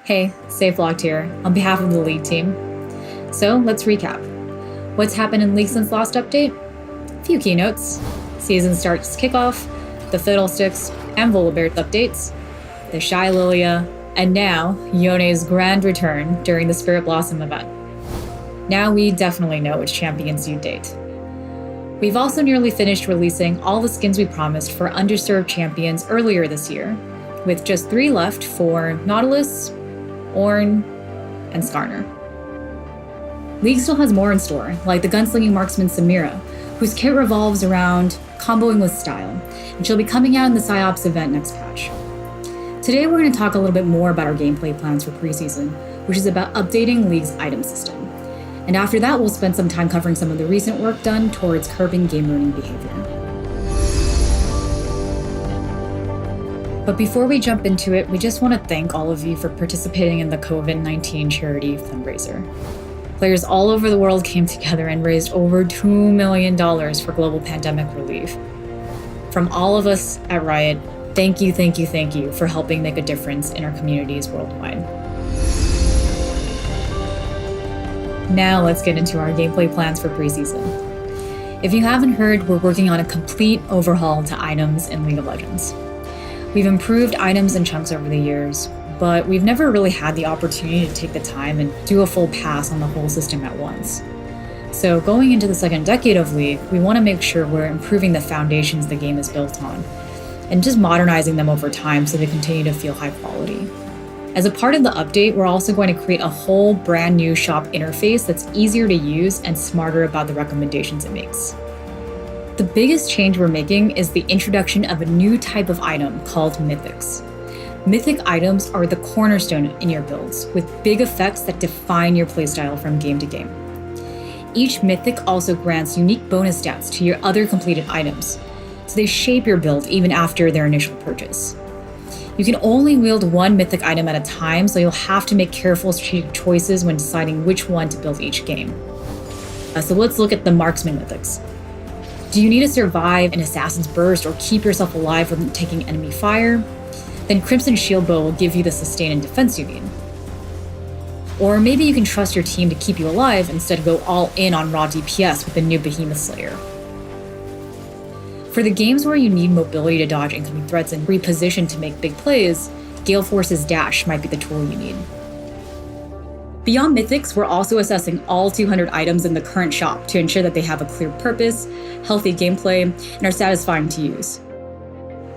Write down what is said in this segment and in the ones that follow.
Hey, Safelocked here, on behalf of the League team. So, let's recap. What's happened in League since last update? A few keynotes. Season starts kickoff, the Fiddlesticks and Volibear updates, the Shy Lilia, and now, Yone's grand return during the Spirit Blossom event. Now we definitely know which champions you date. We've also nearly finished releasing all the skins we promised for underserved champions earlier this year, with just 3 left for Nautilus, Ornn, and Skarner. League still has more in store, like the gunslinging marksman Samira, whose kit revolves around comboing with style, and she'll be coming out in the PsyOps event next patch. Today we're going to talk a little bit more about our gameplay plans for Preseason, which is about updating League's item system. And after that, we'll spend some time covering some of the recent work done towards curbing game-ruining behavior. But before we jump into it, we just want to thank all of you for participating in the COVID-19 charity fundraiser. Players all over the world came together and raised over $2 million for global pandemic relief. From all of us at Riot, thank you for helping make a difference in our communities worldwide. Now let's get into our gameplay plans for Preseason. If you haven't heard, we're working on a complete overhaul to items in League of Legends. We've improved items and chunks over the years, but we've never really had the opportunity to take the time and do a full pass on the whole system at once. So going into the second decade of League, we want to make sure we're improving the foundations the game is built on, and just modernizing them over time so they continue to feel high quality. As a part of the update, we're also going to create a whole brand new shop interface that's easier to use and smarter about the recommendations it makes. The biggest change we're making is the introduction of a new type of item called Mythics. Mythic items are the cornerstone in your builds, with big effects that define your playstyle from game to game. Each Mythic also grants unique bonus stats to your other completed items, so they shape your build even after their initial purchase. You can only wield one Mythic item at a time, so you'll have to make careful strategic choices when deciding which one to build each game. So let's look at the Marksman Mythics. Do you need to survive an Assassin's Burst or keep yourself alive when taking enemy fire? Then Crimson Shield Bow will give you the sustain and defense you need. Or maybe you can trust your team to keep you alive, instead go all in on raw DPS with the new Behemoth Slayer. For the games where you need mobility to dodge incoming threats and reposition to make big plays, Gale Force's Dash might be the tool you need. Beyond Mythics, we're also assessing all 200 items in the current shop to ensure that they have a clear purpose, healthy gameplay, and are satisfying to use.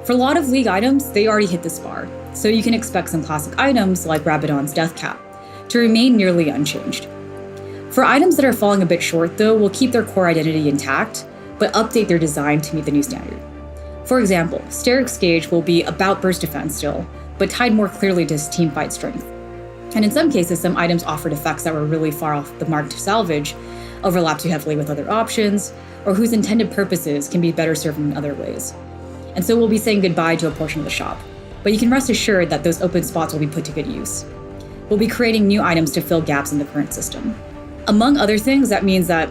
For a lot of League items, they already hit this bar, so you can expect some classic items like Rabadon's Death Cap to remain nearly unchanged. For items that are falling a bit short though, we'll keep their core identity intact, but update their design to meet the new standard. For example, Steric's Gauge will be about burst defense still, but tied more clearly to his teamfight strength. And in some cases, some items offered effects that were really far off the mark to salvage, overlap too heavily with other options, or whose intended purposes can be better served in other ways. And so we'll be saying goodbye to a portion of the shop, but you can rest assured that those open spots will be put to good use. We'll be creating new items to fill gaps in the current system. Among other things, that means that,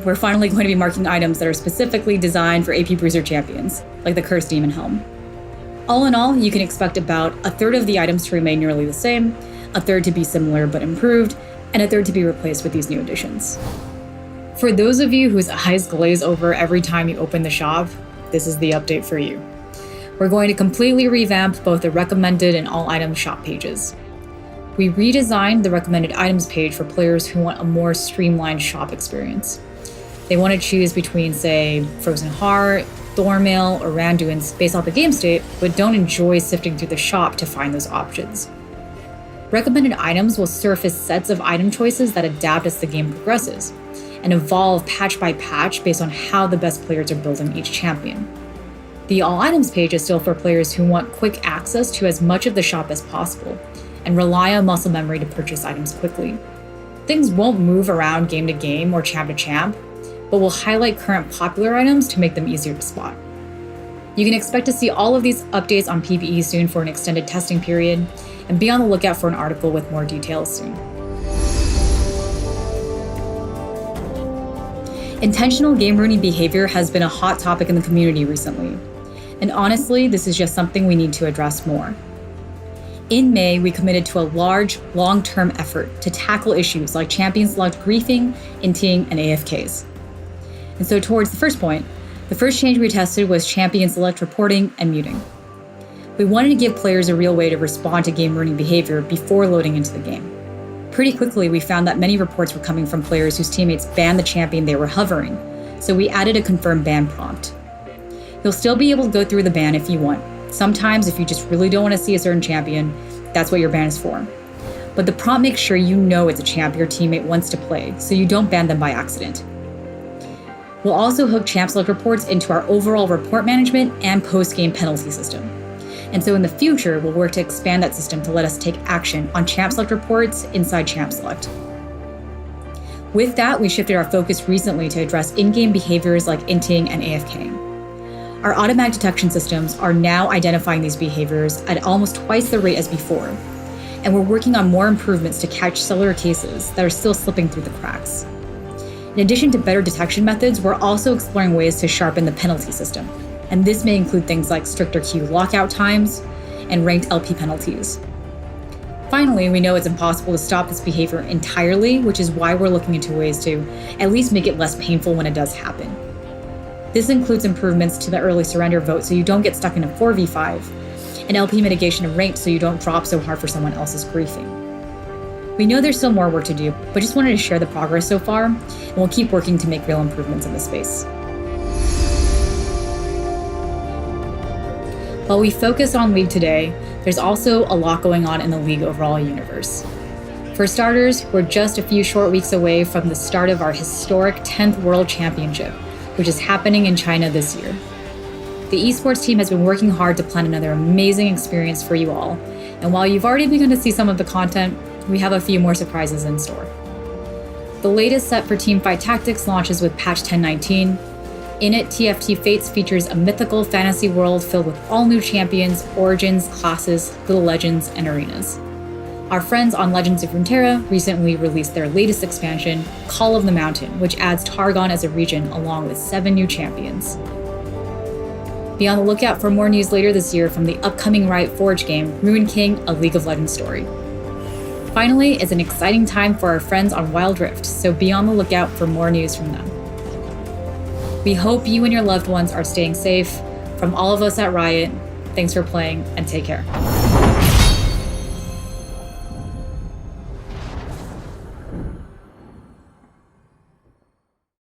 we're finally going to be marking items that are specifically designed for AP Bruiser champions, like the Cursed Demon Helm. All in all, you can expect about a third of the items to remain nearly the same, a third to be similar but improved, and a third to be replaced with these new additions. For those of you whose eyes glaze over every time you open the shop, this is the update for you. We're going to completely revamp both the recommended and all items shop pages. We redesigned the recommended items page for players who want a more streamlined shop experience. They want to choose between, say, Frozen Heart, Thornmail, or Randuin's based off the game state, but don't enjoy sifting through the shop to find those options. Recommended items will surface sets of item choices that adapt as the game progresses, and evolve patch by patch based on how the best players are building each champion. The All Items page is still for players who want quick access to as much of the shop as possible, and rely on muscle memory to purchase items quickly. Things won't move around game to game or champ to champ, but we'll highlight current popular items to make them easier to spot. You can expect to see all of these updates on PvE soon for an extended testing period, and be on the lookout for an article with more details soon. Intentional game-ruining behavior has been a hot topic in the community recently, and honestly, this is just something we need to address more. In May, we committed to a large, long-term effort to tackle issues like champion select griefing, inting, and AFKs. And so towards the first point, the first change we tested was champion select reporting and muting. We wanted to give players a real way to respond to game-ruining behavior before loading into the game. Pretty quickly, we found that many reports were coming from players whose teammates banned the champion they were hovering, so we added a confirm ban prompt. You'll still be able to go through the ban if you want. Sometimes, if you just really don't want to see a certain champion, that's what your ban is for. But the prompt makes sure you know it's a champ your teammate wants to play, so you don't ban them by accident. We'll also hook champ select reports into our overall report management and post-game penalty system. And so in the future, we'll work to expand that system to let us take action on champ select reports inside champ select. With that, we shifted our focus recently to address in-game behaviors like inting and AFKing. Our automatic detection systems are now identifying these behaviors at almost twice the rate as before, and we're working on more improvements to catch cellular cases that are still slipping through the cracks. In addition to better detection methods, we're also exploring ways to sharpen the penalty system, and this may include things like stricter queue lockout times and ranked LP penalties. Finally, we know it's impossible to stop this behavior entirely, which is why we're looking into ways to at least make it less painful when it does happen. This includes improvements to the early surrender vote so you don't get stuck in a 4v5, and LP mitigation of ranked so you don't drop so hard for someone else's griefing. We know there's still more work to do, but just wanted to share the progress so far, and we'll keep working to make real improvements in this space. While we focus on League today, there's also a lot going on in the League Overhaul universe. For starters, we're just a few short weeks away from the start of our historic 10th World Championship, which is happening in China this year. The esports team has been working hard to plan another amazing experience for you all, and while you've already begun to see some of the content, we have a few more surprises in store. The latest set for Teamfight Tactics launches with patch 1019. In it, TFT Fates features a mythical fantasy world filled with all new champions, origins, classes, little legends, and arenas. Our friends on Legends of Runeterra recently released their latest expansion, Call of the Mountain, which adds Targon as a region along with 7 new champions. Be on the lookout for more news later this year from the upcoming Riot Forge game, Ruin King, a League of Legends story. Finally, it's an exciting time for our friends on Wild Rift, so be on the lookout for more news from them. We hope you and your loved ones are staying safe. From all of us at Riot, thanks for playing and take care.